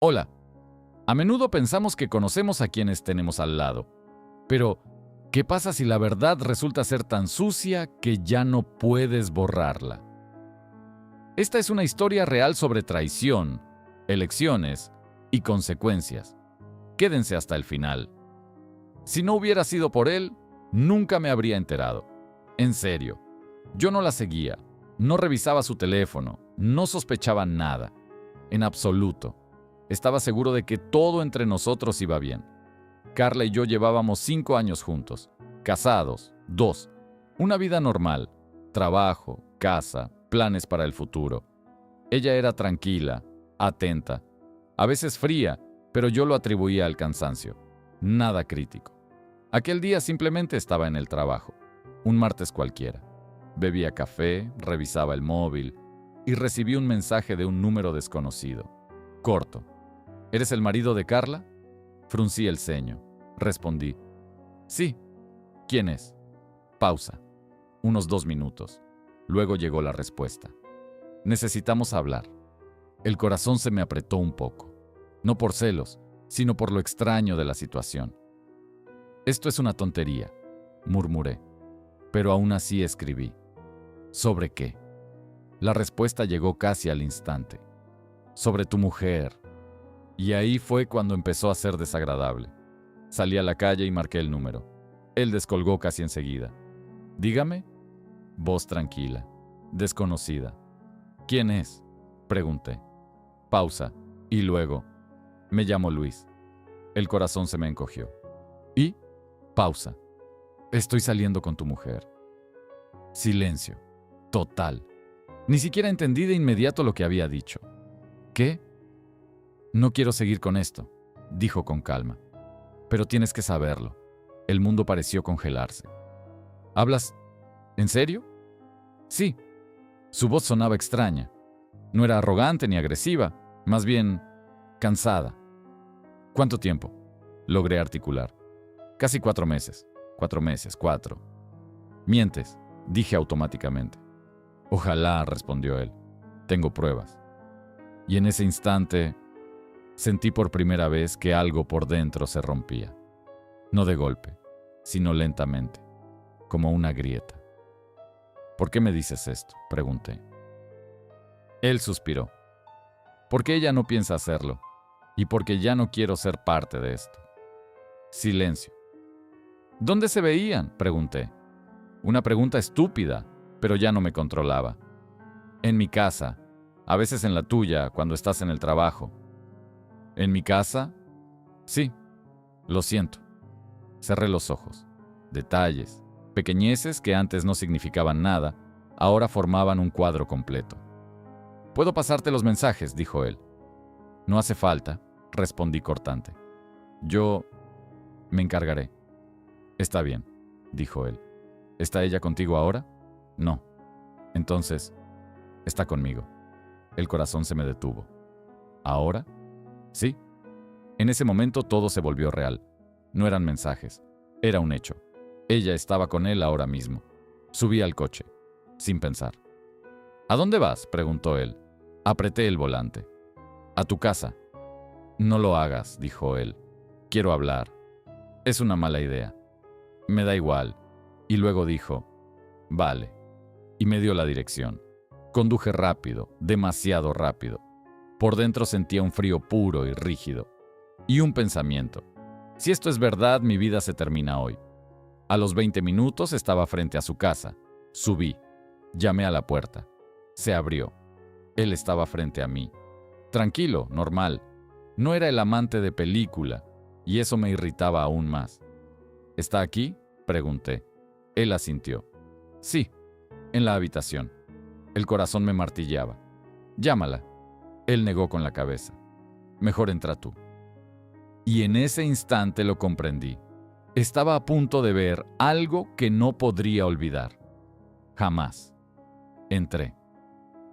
Hola. A menudo pensamos que conocemos a quienes tenemos al lado. Pero, ¿qué pasa si la verdad resulta ser tan sucia que ya no puedes borrarla? Esta es una historia real sobre traición, elecciones y consecuencias. Quédense hasta el final. Si no hubiera sido por él, nunca me habría enterado. En serio, yo no la seguía, no revisaba su teléfono, no sospechaba nada. En absoluto. Estaba seguro de que todo entre nosotros iba bien. Carla y yo llevábamos 5 años juntos, casados, 2, una vida normal, trabajo, casa, planes para el futuro. Ella era tranquila, atenta, a veces fría, pero yo lo atribuía al cansancio. Nada crítico. Aquel día simplemente estaba en el trabajo, un martes cualquiera. Bebía café, revisaba el móvil y recibí un mensaje de un número desconocido. Corto. ¿Eres el marido de Carla? Fruncí el ceño. Respondí. Sí. ¿Quién es? Pausa. Unos 2 minutos. Luego llegó la respuesta. Necesitamos hablar. El corazón se me apretó un poco. No por celos, sino por lo extraño de la situación. Esto es una tontería, murmuré. Pero aún así escribí. ¿Sobre qué? La respuesta llegó casi al instante. Sobre tu mujer. Y ahí fue cuando empezó a ser desagradable. Salí a la calle y marqué el número. Él descolgó casi enseguida. Dígame. Voz tranquila, desconocida. ¿Quién es? Pregunté. Pausa. Y luego. Me llamo Luis. El corazón se me encogió. ¿Y? Pausa. Estoy saliendo con tu mujer. Silencio. Total. Ni siquiera entendí de inmediato lo que había dicho. ¿Qué? No quiero seguir con esto, dijo con calma. Pero tienes que saberlo. El mundo pareció congelarse. ¿Hablas? ¿En serio? Sí. Su voz sonaba extraña. No era arrogante ni agresiva, más bien cansada. ¿Cuánto tiempo? Logré articular. Casi 4 meses. 4 meses, 4. Mientes, dije automáticamente. Ojalá, respondió él. Tengo pruebas. Y en ese instante sentí por primera vez que algo por dentro se rompía. No de golpe, sino lentamente, como una grieta. ¿Por qué me dices esto?, pregunté. Él suspiró. Porque ella no piensa hacerlo, y porque ya no quiero ser parte de esto. Silencio. ¿Dónde se veían?, pregunté. Una pregunta estúpida, pero ya no me controlaba. En mi casa, a veces en la tuya, cuando estás en el trabajo. ¿En mi casa? Sí, lo siento. Cerré los ojos. Detalles, pequeñeces que antes no significaban nada, ahora formaban un cuadro completo. Puedo pasarte los mensajes, dijo él. No hace falta, respondí cortante. Yo me encargaré. Está bien, dijo él. ¿Está ella contigo ahora? No. Entonces, está conmigo. El corazón se me detuvo. ¿Ahora? Sí. En ese momento todo se volvió real. No eran mensajes. Era un hecho. Ella estaba con él ahora mismo. Subí al coche, sin pensar. ¿A dónde vas?, preguntó él. Apreté el volante. A tu casa. No lo hagas, dijo él. Quiero hablar. Es una mala idea. Me da igual. Y luego dijo, vale. Y me dio la dirección. Conduje rápido, demasiado rápido. Por dentro sentía un frío puro y rígido. Y un pensamiento. Si esto es verdad, mi vida se termina hoy. A los 20 minutos estaba frente a su casa. Subí. Llamé a la puerta. Se abrió. Él estaba frente a mí. Tranquilo, normal. No era el amante de película, y eso me irritaba aún más. ¿Está aquí?, pregunté. Él asintió. Sí, en la habitación. El corazón me martillaba. Llámala. Él negó con la cabeza. Mejor entra tú. Y en ese instante lo comprendí. Estaba a punto de ver algo que no podría olvidar. Jamás. Entré.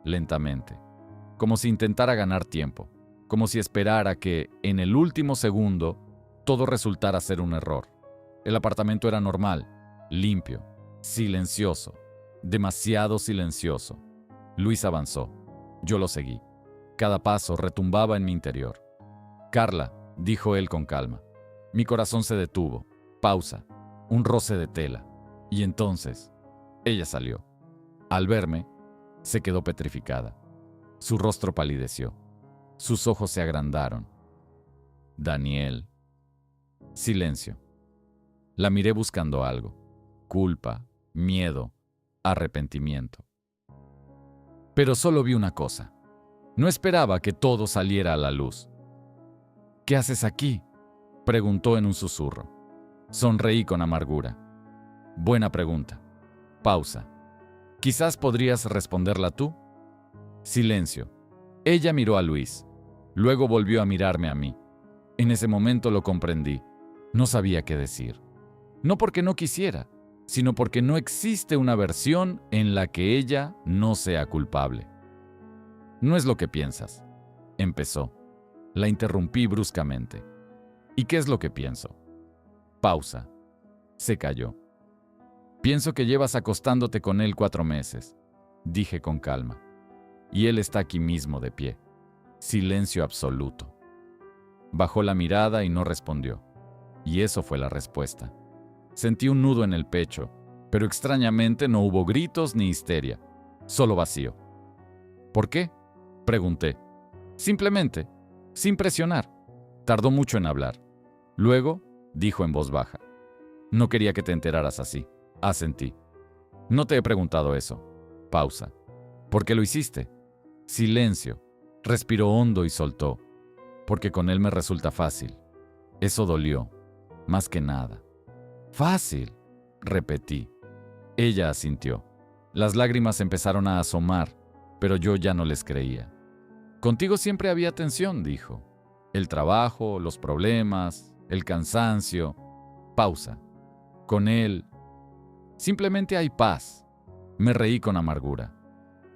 Lentamente. Como si intentara ganar tiempo. Como si esperara que, en el último segundo, todo resultara ser un error. El apartamento era normal, limpio, silencioso, demasiado silencioso. Luis avanzó. Yo lo seguí. Cada paso retumbaba en mi interior. Carla, dijo él con calma. Mi corazón se detuvo. Pausa. Un roce de tela. Y entonces, ella salió. Al verme, se quedó petrificada. Su rostro palideció. Sus ojos se agrandaron. Daniel. Silencio. La miré buscando algo. Culpa, miedo, arrepentimiento. Pero solo vi una cosa. No esperaba que todo saliera a la luz. ¿Qué haces aquí?, preguntó en un susurro. Sonreí con amargura. Buena pregunta. Pausa. ¿Quizás podrías responderla tú? Silencio. Ella miró a Luis. Luego volvió a mirarme a mí. En ese momento lo comprendí. No sabía qué decir. No porque no quisiera, sino porque no existe una versión en la que ella no sea culpable. No es lo que piensas, empezó. La interrumpí bruscamente. ¿Y qué es lo que pienso? Pausa. Se calló. Pienso que llevas acostándote con él 4 meses, dije con calma. Y él está aquí mismo de pie. Silencio absoluto. Bajó la mirada y no respondió. Y eso fue la respuesta. Sentí un nudo en el pecho, pero extrañamente no hubo gritos ni histeria, solo vacío. ¿Por qué?, pregunté. Simplemente, sin presionar. Tardó mucho en hablar. Luego, dijo en voz baja. No quería que te enteraras así. Asentí. No te he preguntado eso. Pausa. ¿Por qué lo hiciste? Silencio. Respiró hondo y soltó. Porque con él me resulta fácil. Eso dolió. Más que nada. Fácil, repetí. Ella asintió. Las lágrimas empezaron a asomar, pero yo ya no les creía. Contigo siempre había tensión, dijo. El trabajo, los problemas, el cansancio. Pausa. Con él, simplemente hay paz. Me reí con amargura.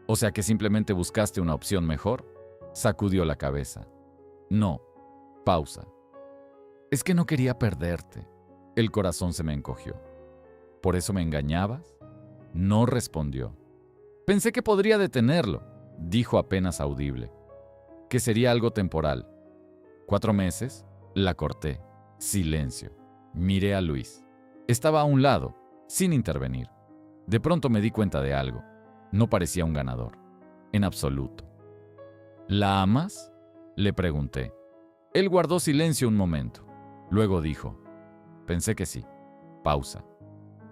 O sea que simplemente buscaste una opción mejor. Sacudió la cabeza. No. Pausa. Es que no quería perderte. El corazón se me encogió. ¿Por eso me engañabas? No respondió. Pensé que podría detenerlo, dijo apenas audible. Que sería algo temporal. 4 meses, la corté. Silencio. Miré a Luis. Estaba a un lado, sin intervenir. De pronto me di cuenta de algo. No parecía un ganador. En absoluto. ¿La amas?, le pregunté. Él guardó silencio un momento. Luego dijo. Pensé que sí. Pausa.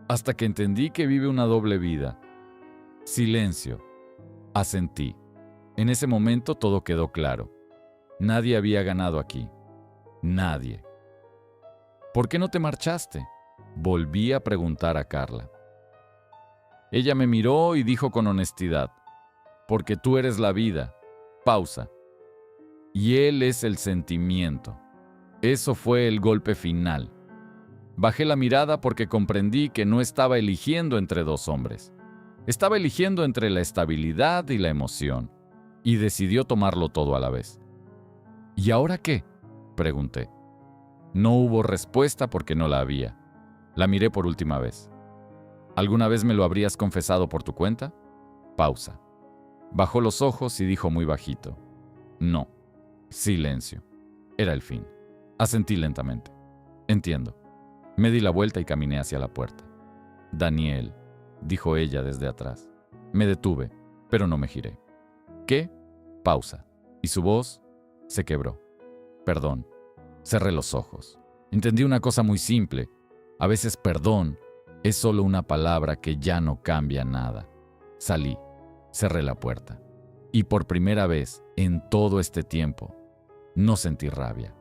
Hasta que entendí que vive una doble vida. Silencio. Asentí. En ese momento todo quedó claro. Nadie había ganado aquí. Nadie. ¿Por qué no te marchaste?, volví a preguntar a Carla. Ella me miró y dijo con honestidad. Porque tú eres la vida. Pausa. Y él es el sentimiento. Eso fue el golpe final. Bajé la mirada porque comprendí que no estaba eligiendo entre 2 hombres. Estaba eligiendo entre la estabilidad y la emoción. Y decidió tomarlo todo a la vez. ¿Y ahora qué?, pregunté. No hubo respuesta porque no la había. La miré por última vez. ¿Alguna vez me lo habrías confesado por tu cuenta? Pausa. Bajó los ojos y dijo muy bajito. No. Silencio. Era el fin. Asentí lentamente. Entiendo. Me di la vuelta y caminé hacia la puerta. Daniel, dijo ella desde atrás. Me detuve, pero no me giré. ¿Qué? Pausa. Y su voz se quebró. Perdón. Cerré los ojos. Entendí una cosa muy simple. A veces perdón es solo una palabra que ya no cambia nada. Salí. Cerré la puerta. Y por primera vez en todo este tiempo, no sentí rabia.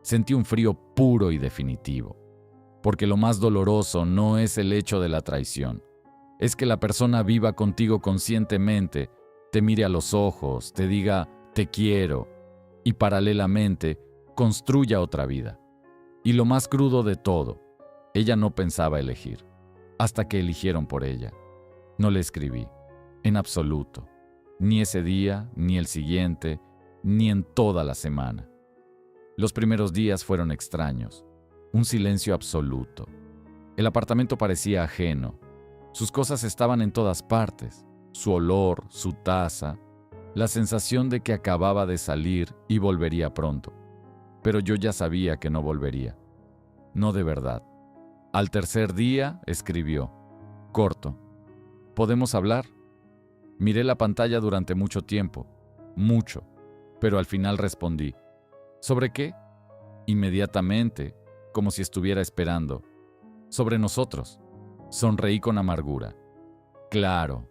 Sentí un frío puro y definitivo. Porque lo más doloroso no es el hecho de la traición. Es que la persona viva contigo conscientemente, te mire a los ojos, te diga te quiero y paralelamente construya otra vida. Y lo más crudo de todo, ella no pensaba elegir, hasta que eligieron por ella. No le escribí, en absoluto, ni ese día, ni el siguiente, ni en toda la semana. Los primeros días fueron extraños, un silencio absoluto. El apartamento parecía ajeno, sus cosas estaban en todas partes, su olor, su taza, la sensación de que acababa de salir y volvería pronto. pero yo ya sabía que no volvería. No de verdad. Al tercer día escribió, corto, ¿podemos hablar? Miré la pantalla durante mucho tiempo, mucho, pero al final respondí, ¿sobre qué? Inmediatamente, como si estuviera esperando. Sobre nosotros. Sonreí con amargura. Claro.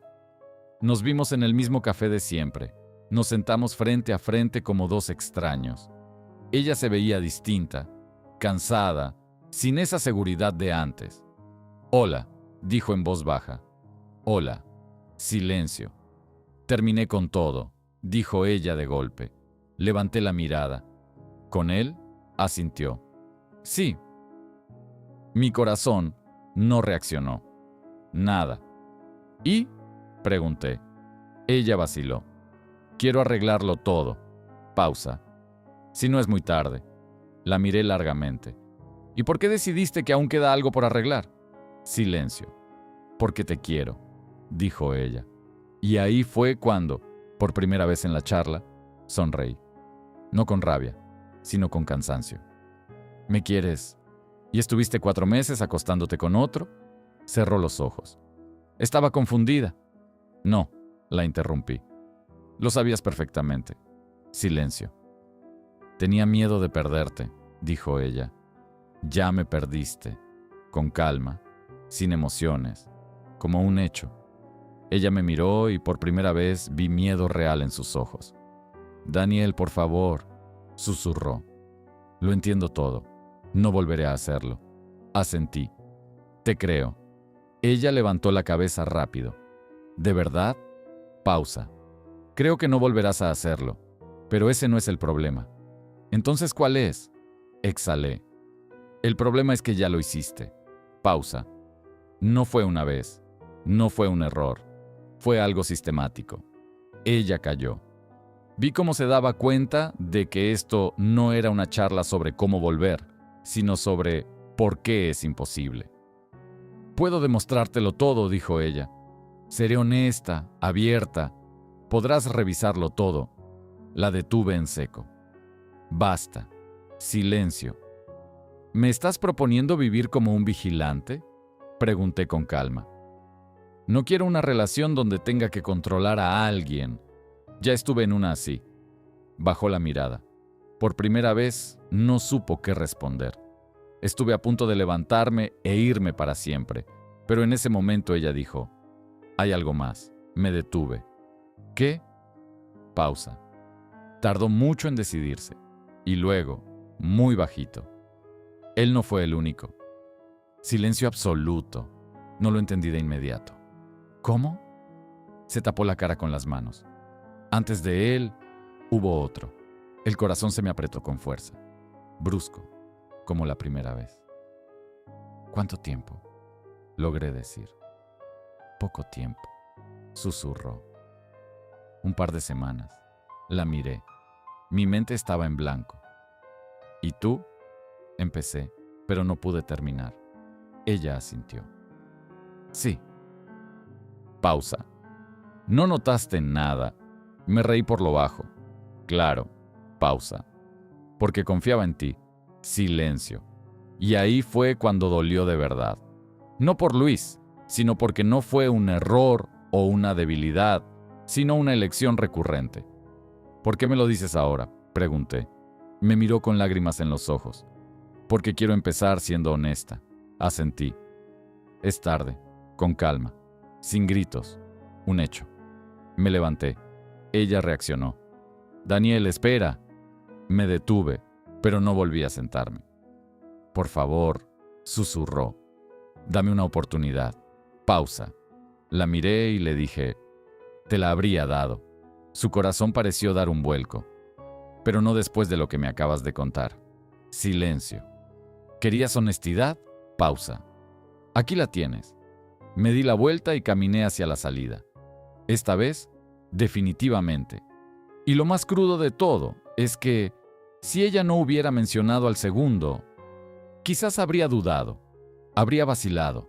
Nos vimos en el mismo café de siempre. Nos sentamos frente a frente como dos extraños. Ella se veía distinta, cansada, sin esa seguridad de antes. Hola, dijo en voz baja. Hola. Silencio. Terminé con todo, dijo ella de golpe. Levanté la mirada. ¿Con él? Asintió. Sí. Mi corazón no reaccionó. Nada. ¿Y? Pregunté. Ella vaciló. Quiero arreglarlo todo. Pausa. Si no es muy tarde. La miré largamente. ¿Y por qué decidiste que aún queda algo por arreglar? Silencio. Porque te quiero, dijo ella. Y ahí fue cuando, por primera vez en la charla, sonreí. No con rabia, sino con cansancio. ¿Me quieres? ¿Y estuviste 4 meses acostándote con otro? Cerró los ojos. Estaba confundida. No, la interrumpí. Lo sabías perfectamente. Silencio. Tenía miedo de perderte, dijo ella. Ya me perdiste. Con calma, sin emociones, como un hecho. Ella me miró y por primera vez vi miedo real en sus ojos. Daniel, por favor, susurró. Lo entiendo todo. No volveré a hacerlo. Asentí. Te creo. Ella levantó la cabeza rápido. ¿De verdad? Pausa. Creo que no volverás a hacerlo, pero ese no es el problema. Entonces, ¿cuál es? Exhalé. El problema es que ya lo hiciste. Pausa. No fue una vez. No fue un error. Fue algo sistemático. Ella calló. Vi cómo se daba cuenta de que esto no era una charla sobre cómo volver, sino sobre por qué es imposible. Puedo demostrártelo todo, dijo ella. Seré honesta, abierta. Podrás revisarlo todo. La detuve en seco. Basta. Silencio. ¿Me estás proponiendo vivir como un vigilante? Pregunté con calma. No quiero una relación donde tenga que controlar a alguien. Ya estuve en una así. Bajó la mirada. Por primera vez, no supo qué responder. Estuve a punto de levantarme e irme para siempre, pero en ese momento ella dijo, hay algo más. Me detuve. ¿Qué? Pausa. Tardó mucho en decidirse. Y luego, muy bajito. Él no fue el único. Silencio absoluto. No lo entendí de inmediato. ¿Cómo? Se tapó la cara con las manos. Antes de él, hubo otro. El corazón se me apretó con fuerza. Brusco, como la primera vez. ¿Cuánto tiempo? Logré decir. Poco tiempo, susurró. Un par de semanas. La miré. Mi mente estaba en blanco. ¿Y tú? Empecé, pero no pude terminar. Ella asintió. Sí. Pausa. ¿No notaste nada? Me reí por lo bajo. Claro. Pausa. Porque confiaba en ti. Silencio. Y ahí fue cuando dolió de verdad. No por Luis, sino porque no fue un error o una debilidad, sino una elección recurrente. ¿Por qué me lo dices ahora?, pregunté. Me miró con lágrimas en los ojos. Porque quiero empezar siendo honesta. Asentí. Es tarde. Con calma. Sin gritos. Un hecho. Me levanté. Ella reaccionó. Daniel, espera. Me detuve, pero no volví a sentarme. Por favor, susurró. Dame una oportunidad. Pausa. La miré y le dije, te la habría dado. Su corazón pareció dar un vuelco. Pero no después de lo que me acabas de contar. Silencio. ¿Querías honestidad? Pausa. Aquí la tienes. Me di la vuelta y caminé hacia la salida. Esta vez, definitivamente. Y lo más crudo de todo es que, si ella no hubiera mencionado al segundo, quizás habría dudado, habría vacilado,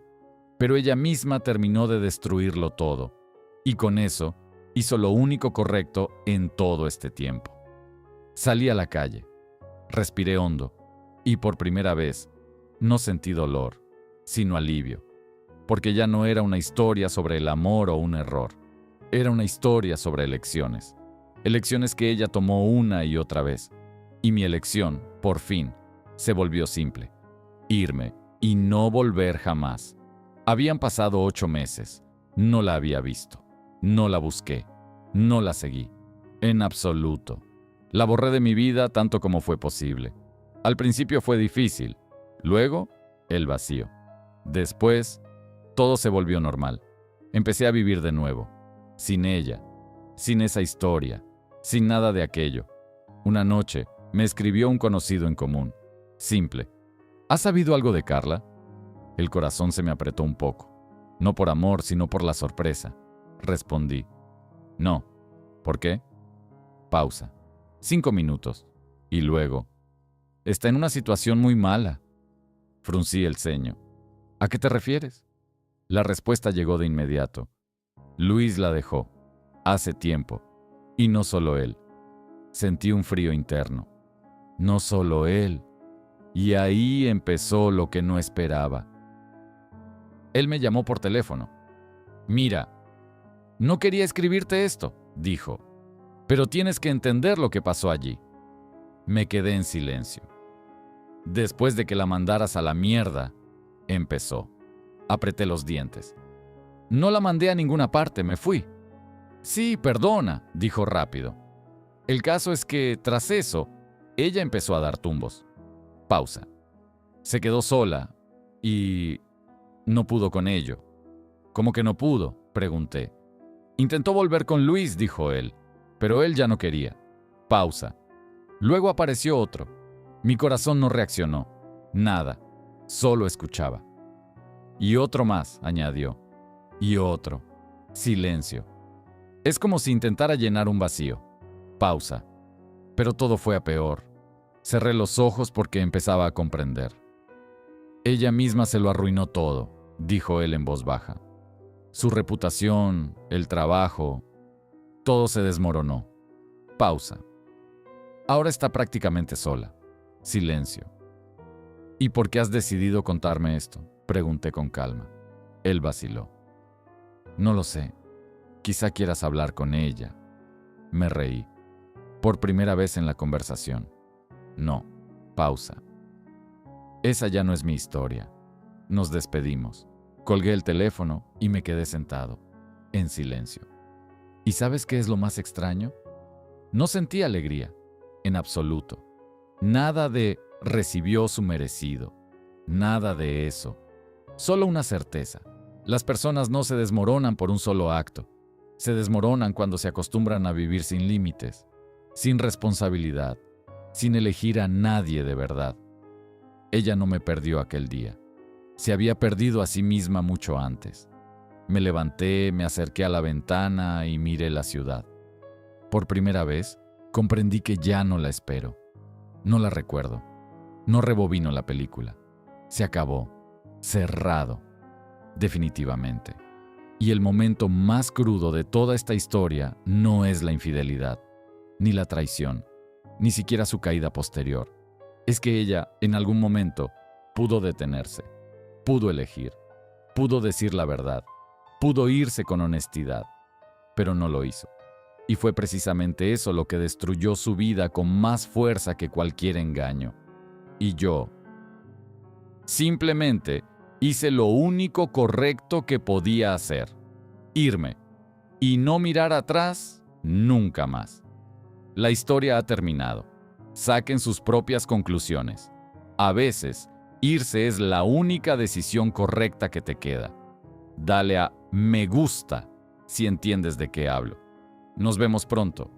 pero ella misma terminó de destruirlo todo, y con eso hizo lo único correcto en todo este tiempo. Salí a la calle. Respiré hondo y por primera vez no sentí dolor, sino alivio, porque ya no era una historia sobre el amor o un error. Era una historia sobre elecciones. Elecciones que ella tomó una y otra vez. Y mi elección, por fin, se volvió simple. Irme y no volver jamás. Habían pasado 8 meses. No la había visto. No la busqué. No la seguí. En absoluto. La borré de mi vida tanto como fue posible. Al principio fue difícil. Luego, el vacío. Después, todo se volvió normal. Empecé a vivir de nuevo. Sin ella. Sin esa historia. Sin nada de aquello. Una noche, me escribió un conocido en común. Simple. ¿Has sabido algo de Carla? El corazón se me apretó un poco. No por amor, sino por la sorpresa. Respondí. No. ¿Por qué? Pausa. 5 minutos. Y luego. Está en una situación muy mala. Fruncí el ceño. ¿A qué te refieres? La respuesta llegó de inmediato. Luis la dejó. Hace tiempo. Y no solo él. Sentí un frío interno. No solo él. Y ahí empezó lo que no esperaba. Él me llamó por teléfono. Mira, no quería escribirte esto, dijo, pero tienes que entender lo que pasó allí. Me quedé en silencio. Después de que la mandaras a la mierda, empezó. Apreté los dientes. No la mandé a ninguna parte, me fui. Sí, perdona, dijo rápido. El caso es que, tras eso, ella empezó a dar tumbos. Pausa. Se quedó sola y no pudo con ello. ¿Cómo que no pudo?, pregunté. Intentó volver con Luis, dijo él, pero él ya no quería. Pausa. Luego apareció otro. Mi corazón no reaccionó. Nada. Solo escuchaba. Y otro más, añadió. Y otro. Silencio. Es como si intentara llenar un vacío. Pausa. Pero todo fue a peor. Cerré los ojos porque empezaba a comprender. Ella misma se lo arruinó todo, dijo él en voz baja. Su reputación, el trabajo, todo se desmoronó. Pausa. Ahora está prácticamente sola. Silencio. ¿Y por qué has decidido contarme esto?, pregunté con calma. Él vaciló. No lo sé. Quizá quieras hablar con ella. Me reí. Por primera vez en la conversación. No. Pausa. Esa ya no es mi historia. Nos despedimos. Colgué el teléfono y me quedé sentado, en silencio. ¿Y sabes qué es lo más extraño? No sentí alegría, en absoluto. Nada de recibió su merecido. Nada de eso. Solo una certeza. Las personas no se desmoronan por un solo acto. Se desmoronan cuando se acostumbran a vivir sin límites, sin responsabilidad, sin elegir a nadie de verdad. Ella no me perdió aquel día. Se había perdido a sí misma mucho antes. Me levanté, me acerqué a la ventana y miré la ciudad. Por primera vez, comprendí que ya no la espero. No la recuerdo. No rebobino la película. Se acabó. Cerrado. Definitivamente. Y el momento más crudo de toda esta historia no es la infidelidad, ni la traición, ni siquiera su caída posterior. Es que ella, en algún momento, pudo detenerse, pudo elegir, pudo decir la verdad, pudo irse con honestidad, pero no lo hizo. Y fue precisamente eso lo que destruyó su vida con más fuerza que cualquier engaño. Y yo, simplemente, hice lo único correcto que podía hacer: irme y no mirar atrás nunca más. La historia ha terminado. Saquen sus propias conclusiones. A veces, irse es la única decisión correcta que te queda. Dale a me gusta si entiendes de qué hablo. Nos vemos pronto.